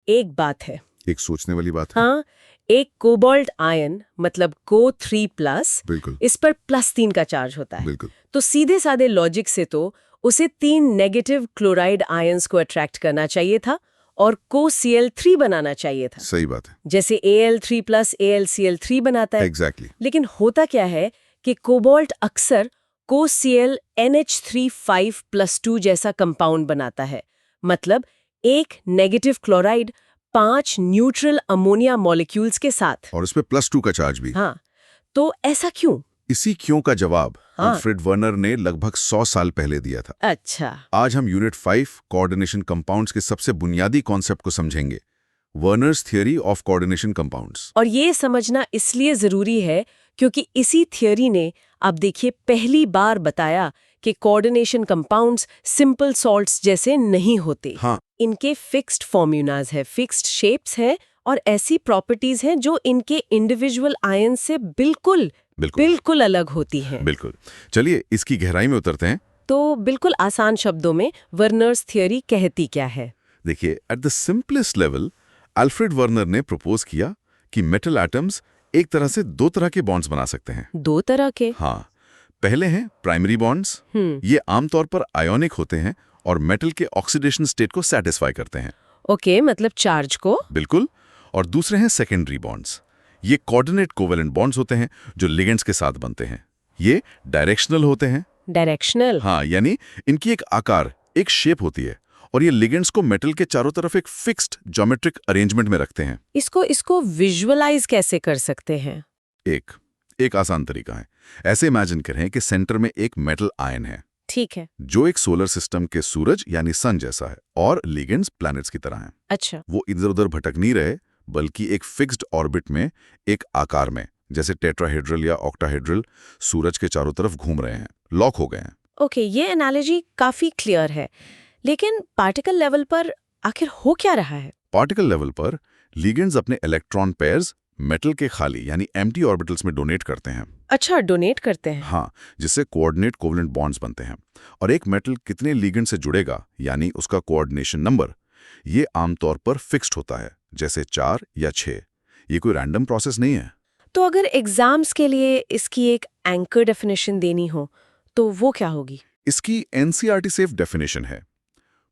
एक बात है। एक सोचने वाली बात है। हाँ, एक कोबाल्ट आयन मतलब Co3+, बिल्कुल इस पर +3 का चार्ज होता है। बिल्कुल। तो सीधे साधे लॉजिक से तो उसे 3 नेगेटिव क्लोराइड आयंस को अट्रैक्ट करना चाहिए था और CoCl3 बनाना चाहिए था, सही बात है। जैसे Al3+ AlCl3 बनाता है। एग्जैक्टली। लेकिन होता क्या है कि कोबाल्ट अक्सर CoCl NH3 5+2 जैसा कंपाउंड बनाता है। मतलब एक negative chloride 5 neutral ammonia molecules के साथ। और उसमें +2 का चार्ज भी। हाँ, तो ऐसा क्यों? इसी क्यों का जवाब हाँ। अल्फ्रेड वर्नर ने लगभग 100 साल पहले दिया था। अच्छा। आज हम यूनिट 5 कोऑर्डिनेशन कंपाउंड्स के सबसे बुनियादी कॉन्सेप्ट को समझेंगे, Werner's theory of coordination compounds. और ये समझना इसलिए जरूरी है क्योंकि इसी थियरी ने, आप देखिए, पहली बार बताया कि कोऑर्डिनेशन कंपाउंड्स सिंपल सॉल्ट्स जैसे नहीं होते। हाँ। इनके फिक्स्ड फॉर्मूलाज है, फिक्स्ड शेप्स हैं और ऐसी प्रॉपर्टीज हैं जो इनके इंडिविजुअल आयन से बिल्कुल बिल्कुल अलग होती हैं। बिल्कुल। चलिए इसकी गहराई में उतरते हैं। तो बिल्कुल आसान शब्दों में वर्नर्स थियरी कहती क्या है? देखिए, at the simplest level Alfred Werner ने प्रपोज किया कि मेटल एटम्स एक तरह से दो तरह के बॉन्ड्स बना सकते हैं। 2 तरह के? हाँ, पहले हैं प्राइमरी बॉन्ड्स। ये आमतौर पर आयोनिक होते हैं और मेटल के ऑक्सीडेशन स्टेट को सेटिस्फाई करते हैं। ओके, मतलब चार्ज को? बिल्कुल। और दूसरे हैं सेकेंडरी बॉन्ड्स। ये कोऑर्डिनेट कोवेलेंट बॉन्ड्स होते हैं जो लिगेंड्स के साथ बनते हैं। ये डायरेक्शनल होते हैं। डायरेक्शनल? हाँ, यानी इनकी एक आकार, एक शेप होती है और ये लिगेंड्स को मेटल के चारों तरफ एक फिक्स्ड ज्योमेट्रिक अरेंजमेंट में रखते हैं। इसको विजुअलाइज कैसे कर सकते हैं? एक आसान तरीका है। ऐसे इमेजिन करें कि सेंटर में एक मेटल आयन है। ठीक है। जो एक सोलर सिस्टम के सूरज यानी सन जैसा है और लिगेंड्स प्लैनेट्स की तरह हैं। अच्छा। वो इधर उधर भटक नहीं रहे, बल्कि एक फिक्स्ड ऑर्बिट में, एक आकार में, जैसे टेट्राहेड्रल या ऑक्टाहेड्रल, सूरज के चारों तरफ घूम रहे हैं, लॉक हो गए हैं। ओके, ये एनालॉजी काफी क्लियर है। लेकिन पार्टिकल लेवल पर आखिर हो क्या रहा है? पार्टिकल लेवल पर लिगेंड्स अपने इलेक्ट्रॉन पेयर्स मेटल के खाली यानी एम्प्टी ऑर्बिटल्स में डोनेट करते हैं। अच्छा, डोनेट करते हैं? हाँ, जिससे कोऑर्डिनेट कोवेलेंट बॉन्ड्स बनते हैं। और एक मेटल कितने लिगेंड से जुड़ेगा यानी उसका कोऑर्डिनेशन नंबर, ये आमतौर पर फिक्स्ड होता है, जैसे 4 या 6। ये कोई रैंडम प्रोसेस नहीं है। तो अगर एग्जाम्स के लिए इसकी एक एंकर डेफिनेशन देनी हो तो वो क्या होगी? इसकी एनसीईआरटी सेफ डेफिनेशन है,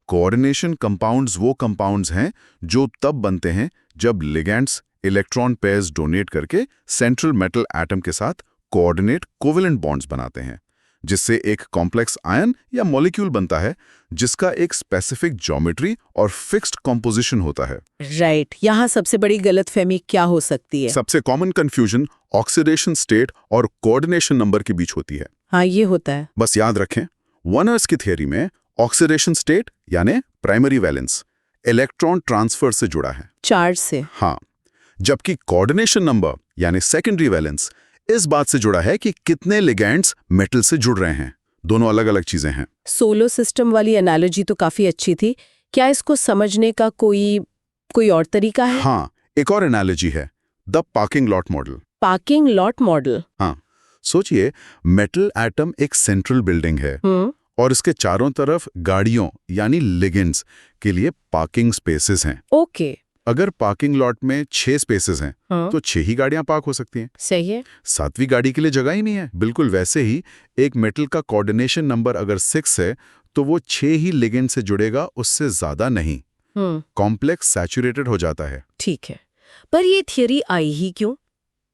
कोऑर्डिनेशन कंपाउंड्स वो कंपाउंड्स हैं जो तब बनते हैं जब लिगेंड्स इलेक्ट्रॉन पेयर्स डोनेट करके सेंट्रल मेटल एटम के साथ कोऑर्डिनेट कोवेलेंट बॉन्ड्स बनाते हैं, जिससे एक कॉम्प्लेक्स आयन या मॉलिक्यूल बनता है जिसका एक स्पेसिफिक ज्योमेट्री और फिक्स्ड कॉम्पोजिशन होता है। राइट। यहाँ सबसे बड़ी गलतफहमी क्या हो सकती है? सबसे कॉमन कंफ्यूजन ऑक्सीडेशन स्टेट और कोऑर्डिनेशन नंबर के बीच होती है। हाँ, ये होता है। बस याद रखें, वर्नर्स की थियरी में ऑक्सीडेशन स्टेट यानी प्राइमरी वैलेंस इलेक्ट्रॉन ट्रांसफर से जुड़ा है, चार्ज से। हाँ, जबकि कोऑर्डिनेशन नंबर यानी सेकेंडरी वैलेंस इस बात से जुड़ा है कि कितने लिगेंड्स मेटल से जुड़ रहे हैं। दोनों अलग अलग चीजें हैं। सोलर सिस्टम वाली एनालॉजी तो काफी अच्छी थी। क्या इसको समझने का कोई और तरीका है? हाँ, एक और एनालॉजी है, the parking lot model. Parking lot model? हाँ, सोचिए मेटल एटम एक सेंट्रल बिल्डिंग है और इसके चारों तरफ गाड़ियों यानी लिगेंड्स के लिए पार्किंग स्पेसेस हैं। ओके। अगर पार्किंग लॉट में 6 स्पेसेस हैं, तो 6 ही गाड़ियां पार्क हो सकती हैं। सही है। 7वीं गाड़ी के लिए जगह ही नहीं है। बिल्कुल वैसे ही एक मेटल का कोऑर्डिनेशन नंबर अगर 6 है तो वो 6 ही लिगेंड से जुड़ेगा, उससे ज्यादा नहीं। कॉम्प्लेक्स सैचुरेटेड हो जाता है। ठीक है, पर ये थियरी आई ही क्यों?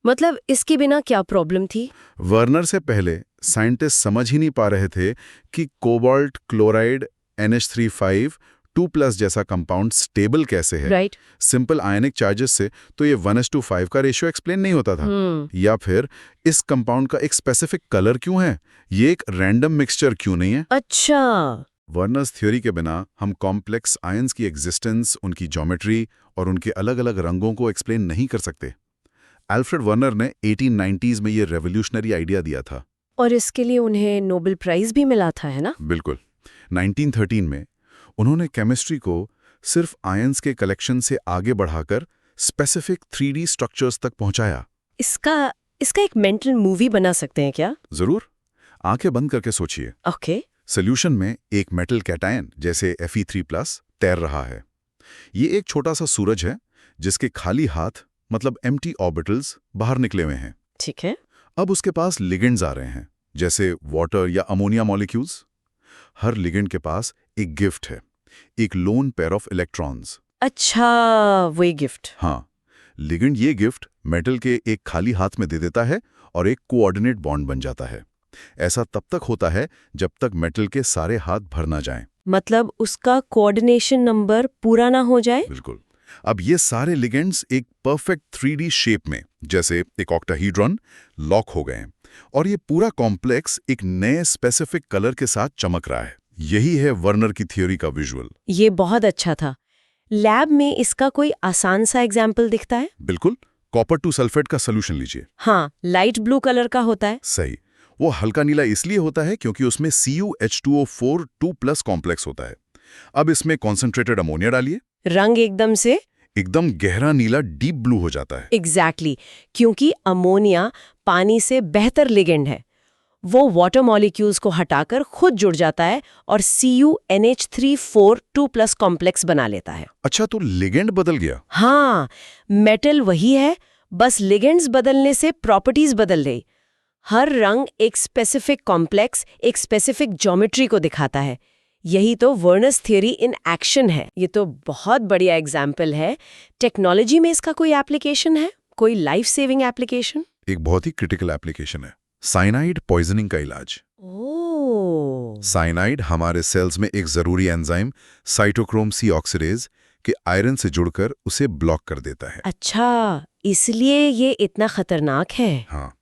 मतलब इसके बिना क्या प्रॉब्लम थी? वर्नर से पहले साइंटिस्ट समझ ही नहीं पा रहे थे कि कोबाल्ट क्लोराइड NH3 2+ जैसा कंपाउंड स्टेबल कैसे है। राइट। सिंपल आयनिक चार्जेस से तो ये 1:5 का रेशियो एक्सप्लेन नहीं होता था। या फिर इस कंपाउंड का एक स्पेसिफिक कलर क्यों है, ये एक रैंडम मिक्सचर क्यों नहीं है। अच्छा। वर्नर्स थ्योरी के बिना हम कॉम्प्लेक्स आयंस की एग्जिस्टेंस, उनकी ज्योमेट्री और उनके अलग अलग रंगों को एक्सप्लेन नहीं कर सकते। अल्फ्रेड वर्नर ने 1890s में ये रेवोल्यूशनरी आइडिया दिया था। और इसके लिए उन्हें नोबेल प्राइज भी मिला था, है ना? बिल्कुल। 1913 में उन्होंने केमिस्ट्री को सिर्फ आयंस के कलेक्शन से आगे बढ़ाकर स्पेसिफिक 3D स्ट्रक्चर्स तक पहुंचाया। इसका एक मेंटल मूवी बना सकते हैं क्या? जरूर। आंखें बंद करके सोचिए। ओके। सोल्यूशन में एक मेटल कैटायन जैसे Fe3+ तैर रहा है। ये एक छोटा सा सूरज है जिसके खाली हाथ मतलब एम्प्टी ऑर्बिटल्स बाहर निकले हुए हैं। ठीक है। अब उसके पास लिगेंड्स आ रहे हैं, जैसे वाटर या अमोनिया मॉलिक्यूल्स। हर लिगेंड के पास एक गिफ्ट है, एक लोन पेयर ऑफ इलेक्ट्रॉन्स। अच्छा, वही गिफ्ट। हाँ, लिगेंड ये गिफ्ट मेटल के एक खाली हाथ में दे देता है और एक कोऑर्डिनेट बॉन्ड बन जाता है। ऐसा तब तक होता है जब तक मेटल के सारे हाथ भर ना जाएं। मतलब उसका कोऑर्डिनेशन नंबर पूरा ना हो जाए। बिल्कुल। अब ये सारे लिगेंड्स एक परफेक्ट 3D शेप में, जैसे एक ऑक्टाहीड्रॉन, लॉक हो गए हैं और ये पूरा कॉम्प्लेक्स एक नए स्पेसिफिक कलर के साथ चमक रहा है। यही है वर्नर की थ्योरी का विजुअल। ये बहुत अच्छा था। लैब में इसका कोई आसान सा एग्जाम्पल दिखता है? बिल्कुल। कॉपर टू सल्फेट का सोल्यूशन लीजिए। हाँ, लाइट ब्लू कलर का होता है। सही। वो हल्का नीला इसलिए होता है क्योंकि उसमें CuH2O4 2+ कॉम्प्लेक्स होता है। अब इसमें कॉन्सेंट्रेटेड अमोनिया डालिए, रंग एकदम गहरा नीला डीप ब्लू हो जाता है। एग्जैक्टली, क्योंकि अमोनिया पानी से बेहतर लिगेंड है। वो वाटर मॉलिक्यूल्स को हटाकर खुद जुड़ जाता है और CuNH3 4 2+ कॉम्प्लेक्स बना लेता है। अच्छा, तो लिगेंड बदल गया। हाँ, मेटल वही है, बस लिगेंड्स बदलने से प्रॉपर्टीज बदल गई। हर रंग एक स्पेसिफिक कॉम्प्लेक्स, एक स्पेसिफिक ज्योमेट्री को दिखाता है। यही तो वर्नर्स थ्योरी इन एक्शन है। ये तो बहुत बढ़िया एग्जाम्पल है। टेक्नोलॉजी में इसका कोई एप्लीकेशन है? कोई लाइफ सेविंग एप्लीकेशन? एक बहुत ही क्रिटिकल एप्लीकेशन है, साइनाइड पॉइजनिंग का इलाज। ओह, साइनाइड हमारे सेल्स में एक जरूरी एंजाइम साइटोक्रोम C ऑक्सीडेज के आयरन से जुड़कर उसे ब्लॉक कर देता है। अच्छा, इसलिए ये इतना खतरनाक है। हाँ,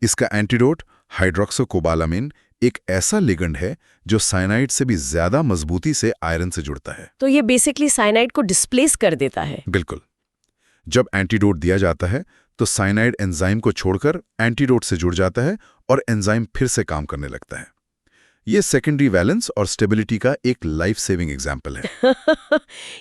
इसका एंटीडोट हाइड्रोक्सोकोबालामिन एक ऐसा लिगेंड है जो साइनाइड से भी ज्यादा मजबूती से आयरन से जुड़ता है। तो ये बेसिकली साइनाइड को डिस्प्लेस कर देता है। बिल्कुल। जब एंटीडोट दिया जाता है तो साइनाइड एंजाइम को छोड़कर एंटीडोट से जुड़ जाता है और एंजाइम फिर से काम करने लगता है। ये सेकेंडरी वैलेंस और स्टेबिलिटी का एक लाइफ सेविंग एग्जाम्पल है।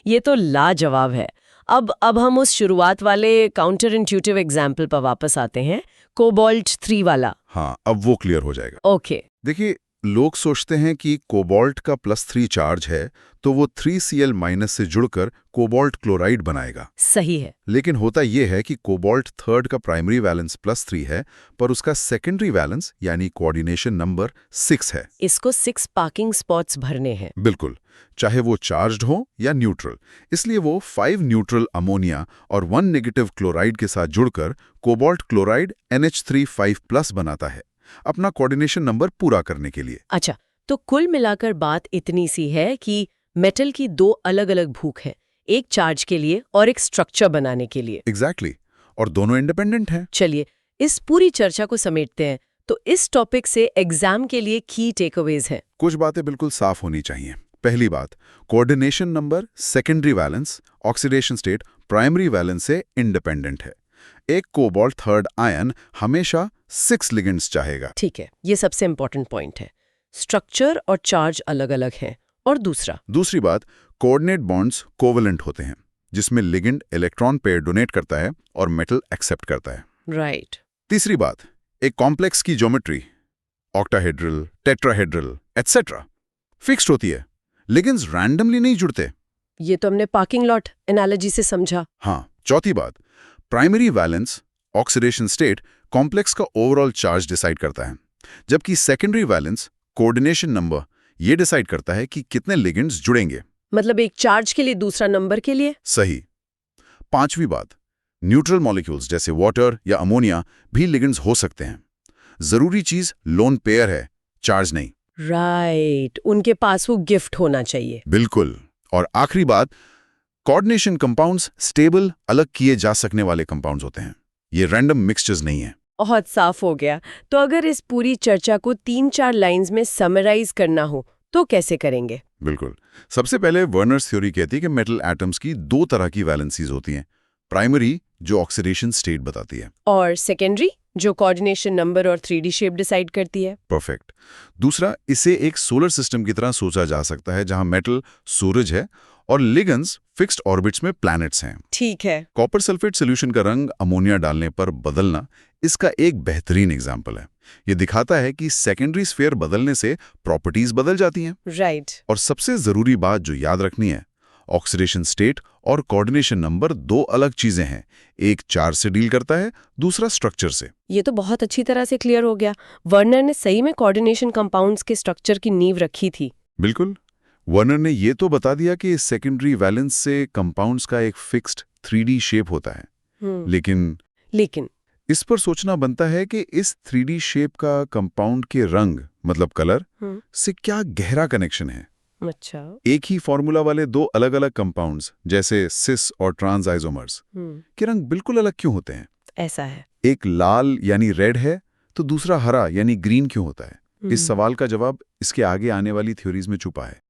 ये तो लाजवाब है। अब हम उस शुरुआत वाले काउंटर इंट्यूटिव एग्जाम्पल पर वापस आते हैं, कोबाल्ट 3 वाला। हाँ, अब वो क्लियर हो जाएगा। ओके। देखिए, लोग सोचते हैं कि कोबाल्ट का +3 चार्ज है तो वो 3Cl- से जुड़कर कोबाल्ट क्लोराइड बनाएगा। सही है। लेकिन होता यह है कि कोबाल्ट 3 का प्राइमरी वैलेंस +3 है, पर उसका सेकेंडरी वैलेंस यानी कोऑर्डिनेशन नंबर 6 है। इसको 6 पार्किंग स्पॉट्स भरने हैं। बिल्कुल, चाहे वो चार्ज्ड हो या न्यूट्रल। इसलिए वो 5 न्यूट्रल अमोनिया और 1 नेगेटिव क्लोराइड के साथ जुड़कर कोबाल्ट क्लोराइड NH3 5+ बनाता है, अपना कोऑर्डिनेशन नंबर पूरा करने के लिए। अच्छा, तो कुल मिलाकर बात इतनी सी है कि मेटल की 2 अलग-अलग भूख है, एक चार्ज के लिए और एक स्ट्रक्चर बनाने के लिए। एग्जैक्टली, और दोनों इंडिपेंडेंट हैं। चलिए, इस पूरी चर्चा को समेटते हैं। तो इस टॉपिक से एग्जाम के लिए की टेकअवेज हैं। कुछ बातें बिल्कुल साफ होनी चाहिए। पहली बात, coordination number secondary valence oxidation state primary valence से इंडिपेंडेंट है। एक कोबाल्ट 3 आयन हमेशा 6 लिगेंड्स चाहेगा। ठीक है, ये सबसे इंपॉर्टेंट पॉइंट है। स्ट्रक्चर और चार्ज अलग-अलग हैं। और दूसरी बात, कोऑर्डिनेट बॉन्ड्स कोवेलेंट होते हैं, जिसमें लिगेंड इलेक्ट्रॉन पेयर डोनेट करता है और मेटल एक्सेप्ट करता है। राइट। तीसरी बात, एक कॉम्प्लेक्स की geometry octahedral, tetrahedral etcetera fixed होती है। लिगेंड्स रैंडमली नहीं जुड़ते। ये तो हमने पार्किंग लॉट एनालॉजी से समझा। हाँ, चौथी बात, primary valence oxidation state complex का ओवरऑल चार्ज डिसाइड करता है, जबकि सेकेंडरी वैलेंस कोऑर्डिनेशन नंबर ये डिसाइड करता है कि कितने लिगेंड्स जुड़ेंगे। मतलब एक चार्ज के लिए दूसरा नंबर के लिए। सही। पांचवी बात, न्यूट्रल मॉलिक्यूल्स जैसे वाटर या अमोनिया भी लिगेंड्स हो सकते हैं। जरूरी चीज लोन पेयर है, चार्ज नहीं। राइट, उनके पास वो गिफ्ट होना चाहिए। बिल्कुल। और आखिरी बात, कोऑर्डिनेशन कंपाउंड्स स्टेबल अलग किए जा सकने वाले कंपाउंड्स होते हैं, ये रैंडम मिक्सचर्स नहीं है। बहुत साफ हो गया। तो अगर इस पूरी चर्चा को 3-4 लाइंस में समराइज करना हो तो कैसे करेंगे? बिल्कुल। सबसे पहले वर्नर्स थ्योरी कहती है कि मेटल एटम्स की 2 तरह की वैलेंसीज होती हैं। प्राइमरी, जो ऑक्सीडेशन स्टेट बताती है, और सेकेंडरी, जो कोऑर्डिनेशन नंबर और 3D शेप डिसाइड करती है। परफेक्ट। दूसरा, इसे एक सोलर सिस्टम की तरह सोचा जा सकता है, जहां मेटल सूरज है और लिगेंड्स फिक्स्ड ऑर्बिट्स में प्लैनेट्स हैं। ठीक है। कॉपर सल्फेट सॉल्यूशन का रंग अमोनिया डालने पर बदलना इसका एक बेहतरीन एग्जाम्पल है। ये दिखाता है कि सेकेंडरी स्फीयर बदलने से प्रॉपर्टीज बदल जाती हैं। राइट। और सबसे जरूरी बात जो याद रखनी है, ऑक्सीडेशन स्टेट और कोऑर्डिनेशन नंबर 2 अलग चीजें हैं। एक चार्ज से डील करता है, दूसरा स्ट्रक्चर से। ये तो बहुत अच्छी तरह से क्लियर हो गया। वर्नर ने सही में कोऑर्डिनेशन कंपाउंड्स के स्ट्रक्चर की नींव रखी थी। बिल्कुल। वर्नर ने ये तो बता दिया कि सेकेंडरी वैलेंस से कंपाउंड्स का एक फिक्स्ड 3D शेप होता है। लेकिन इस पर सोचना बनता है कि इस 3D शेप का कंपाउंड के रंग मतलब कलर से क्या गहरा कनेक्शन है। अच्छा। एक ही फॉर्मूला वाले 2 अलग-अलग कंपाउंड्स जैसे सिस और ट्रांस आइसोमर्स के रंग बिल्कुल अलग क्यों होते हैं? ऐसा है। एक लाल यानी रेड है तो दूसरा हरा यानी ग्रीन क्यों होता है? इस सवाल का जवाब इसके आगे आने वाली थ्योरीज में छुपा है।